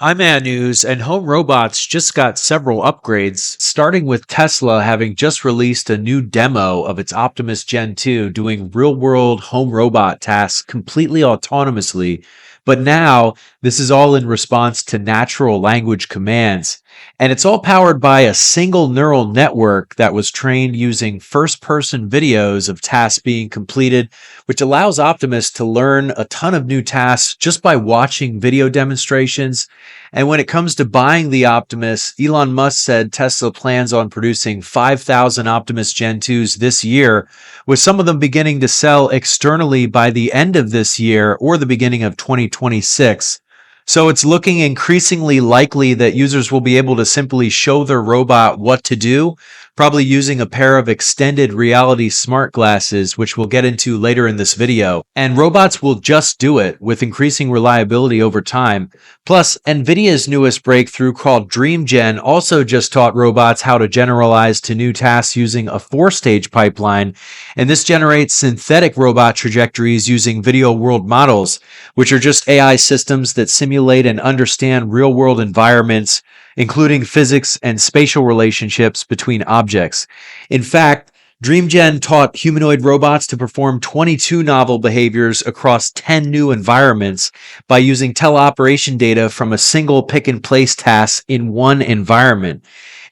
I'm News, and home robots just got several upgrades, starting with Tesla having just released a new demo of its Optimus Gen 2 doing real-world home robot tasks completely autonomously. But now, this is all in response to natural language commands. And it's all powered by a single neural network that was trained using first-person videos of tasks being completed, which allows Optimus to learn a ton of new tasks just by watching video demonstrations. And when it comes to buying the Optimus, Elon Musk said Tesla plans on producing 5,000 Optimus Gen 2s this year, with some of them beginning to sell externally by the end of this year or the beginning of 2026. So it's looking increasingly likely that users will be able to simply show their robot what to do, probably using a pair of extended reality smart glasses, which we'll get into later in this video. And robots will just do it with increasing reliability over time. Plus, Nvidia's newest breakthrough called DreamGen also just taught robots how to generalize to new tasks using a 4-stage pipeline. And this generates synthetic robot trajectories using video world models, which are just AI systems that simulate and understand real-world environments, including physics and spatial relationships between objects. In fact, DreamGen taught humanoid robots to perform 22 novel behaviors across 10 new environments by using teleoperation data from a single pick-and-place task in one environment.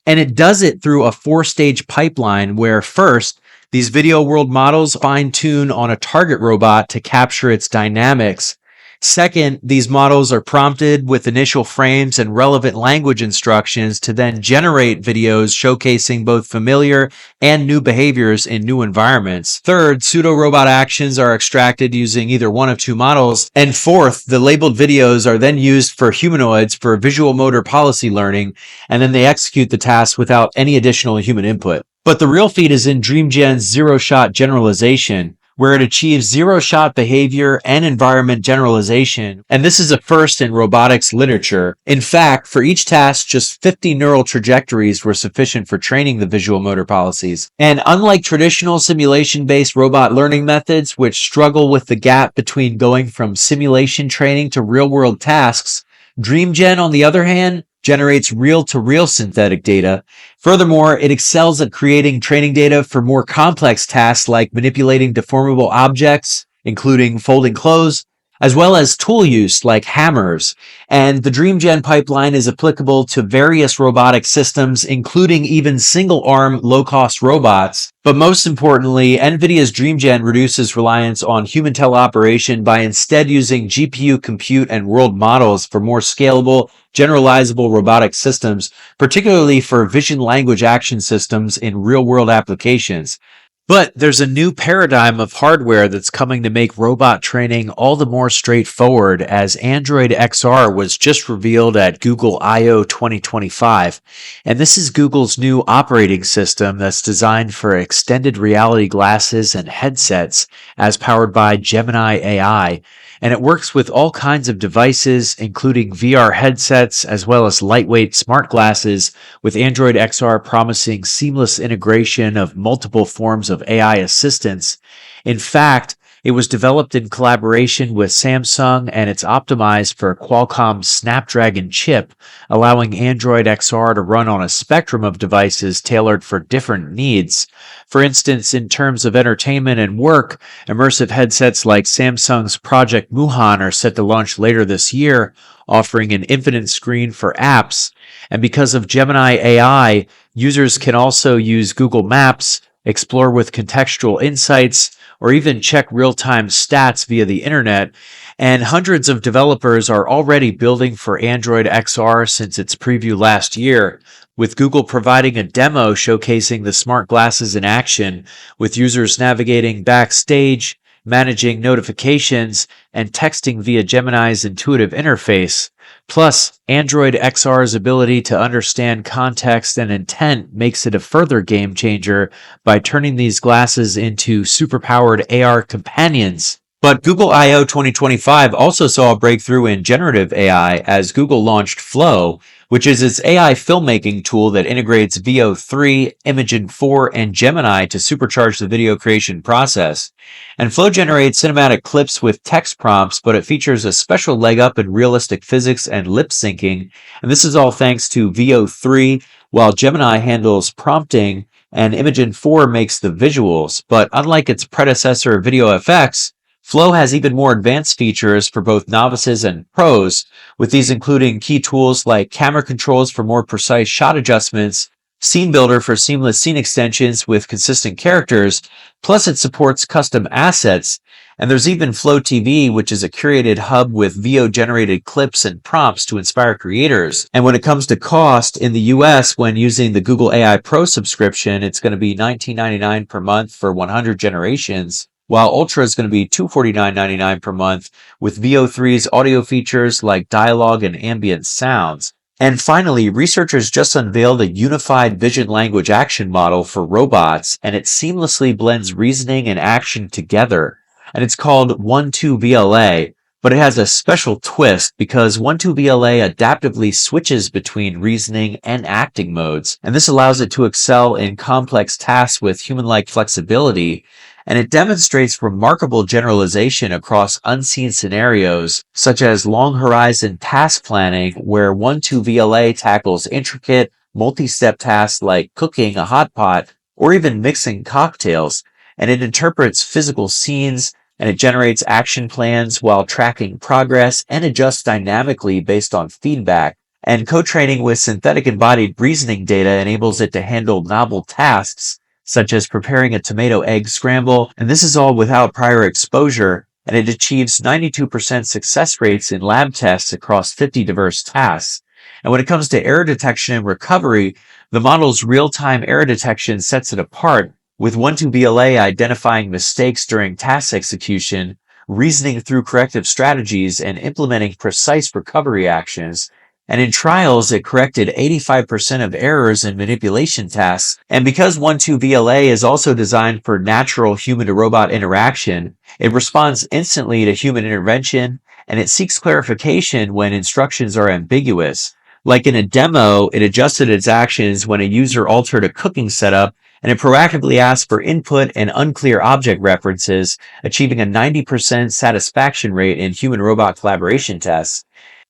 And it does it through a 4-stage pipeline where first, these video world models fine-tune on a target robot to capture its dynamics. Second, these models are prompted with initial frames and relevant language instructions to then generate videos showcasing both familiar and new behaviors in new environments. Third, pseudo-robot actions are extracted using either one of two models. And fourth, the labeled videos are then used for humanoids for visual motor policy learning, and then they execute the task without any additional human input. But the real feat is in DreamGen's zero-shot generalization, where it achieves zero-shot behavior and environment generalization, and this is a first in robotics literature. In fact, for each task, just 50 neural trajectories were sufficient for training the visual motor policies. And unlike traditional simulation-based robot learning methods, which struggle with the gap between going from simulation training to real-world tasks, DreamGen, on the other hand, generates reel-to-reel synthetic data. Furthermore, it excels at creating training data for more complex tasks like manipulating deformable objects, including folding clothes, as well as tool use like hammers. And the DreamGen pipeline is applicable to various robotic systems, including even single-arm, low-cost robots. But most importantly, NVIDIA's DreamGen reduces reliance on human teleoperation by instead using GPU compute and world models for more scalable, generalizable robotic systems, particularly for vision language action systems in real-world applications. But there's a new paradigm of hardware that's coming to make robot training all the more straightforward, as Android XR was just revealed at Google I/O 2025. And this is Google's new operating system that's designed for extended reality glasses and headsets, as powered by Gemini AI. And it works with all kinds of devices, including VR headsets, as well as lightweight smart glasses, with Android XR promising seamless integration of multiple forms of AI assistance. In fact, it was developed in collaboration with Samsung, and it's optimized for Qualcomm's Snapdragon chip, allowing Android XR to run on a spectrum of devices tailored for different needs. For instance, in terms of entertainment and work, immersive headsets like Samsung's Project Muhan are set to launch later this year, offering an infinite screen for apps. And because of Gemini AI, users can also use Google Maps, explore with contextual insights, or even check real-time stats via the internet. And hundreds of developers are already building for Android XR since its preview last year, with Google providing a demo showcasing the smart glasses in action, with users navigating backstage, managing notifications, and texting via Gemini's intuitive interface. Plus, Android XR's ability to understand context and intent makes it a further game changer by turning these glasses into superpowered AR companions. But Google I/O 2025 also saw a breakthrough in generative AI as Google launched Flow, which is its AI filmmaking tool that integrates VO3, Imagen 4, and Gemini to supercharge the video creation process. And Flow generates cinematic clips with text prompts, but it features a special leg up in realistic physics and lip syncing. And this is all thanks to VO3, while Gemini handles prompting and Imagen 4 makes the visuals. But unlike its predecessor VideoFX, Flow has even more advanced features for both novices and pros, with these including key tools like camera controls for more precise shot adjustments, Scene Builder for seamless scene extensions with consistent characters, plus it supports custom assets, and there's even Flow TV, which is a curated hub with VO-generated clips and prompts to inspire creators. And when it comes to cost, in the US, when using the Google AI Pro subscription, it's going to be $19.99 per month for 100 generations, while Ultra is going to be $249.99 per month with VO3's audio features like dialogue and ambient sounds. And finally, researchers just unveiled a unified vision language action model for robots, and it seamlessly blends reasoning and action together. And it's called OneTwoVLA, but it has a special twist because OneTwoVLA adaptively switches between reasoning and acting modes, and this allows it to excel in complex tasks with human-like flexibility, and it demonstrates remarkable generalization across unseen scenarios, such as long horizon task planning, where OneTwoVLA tackles intricate, multi-step tasks like cooking a hot pot or even mixing cocktails, and it interprets physical scenes, and it generates action plans while tracking progress and adjusts dynamically based on feedback. And co-training with synthetic embodied reasoning data enables it to handle novel tasks, such as preparing a tomato egg scramble, and this is all without prior exposure, and it achieves 92% success rates in lab tests across 50 diverse tasks. And when it comes to error detection and recovery, the model's real-time error detection sets it apart, with OneTwoVLA identifying mistakes during task execution, reasoning through corrective strategies, and implementing precise recovery actions. And in trials, it corrected 85% of errors in manipulation tasks. And because OneTwoVLA is also designed for natural human-to-robot interaction, it responds instantly to human intervention, and it seeks clarification when instructions are ambiguous. Like in a demo, it adjusted its actions when a user altered a cooking setup, and it proactively asked for input and unclear object references, achieving a 90% satisfaction rate in human-robot collaboration tests.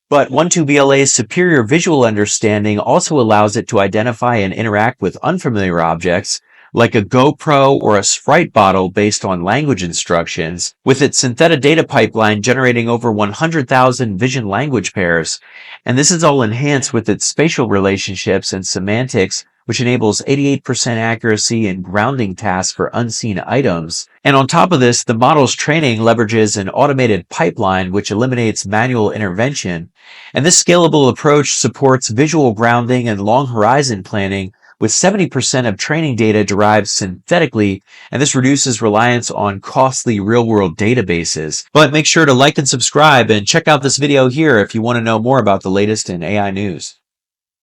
But OneTwoVLA's superior visual understanding also allows it to identify and interact with unfamiliar objects, like a GoPro or a Sprite bottle based on language instructions, with its synthetic data pipeline generating over 100,000 vision language pairs. And this is all enhanced with its spatial relationships and semantics, which enables 88% accuracy in grounding tasks for unseen items. And on top of this, the model's training leverages an automated pipeline which eliminates manual intervention. And this scalable approach supports visual grounding and long horizon planning, with 70% of training data derived synthetically, and this reduces reliance on costly real-world databases. But make sure to like and subscribe, and check out this video here if you want to know more about the latest in AI news.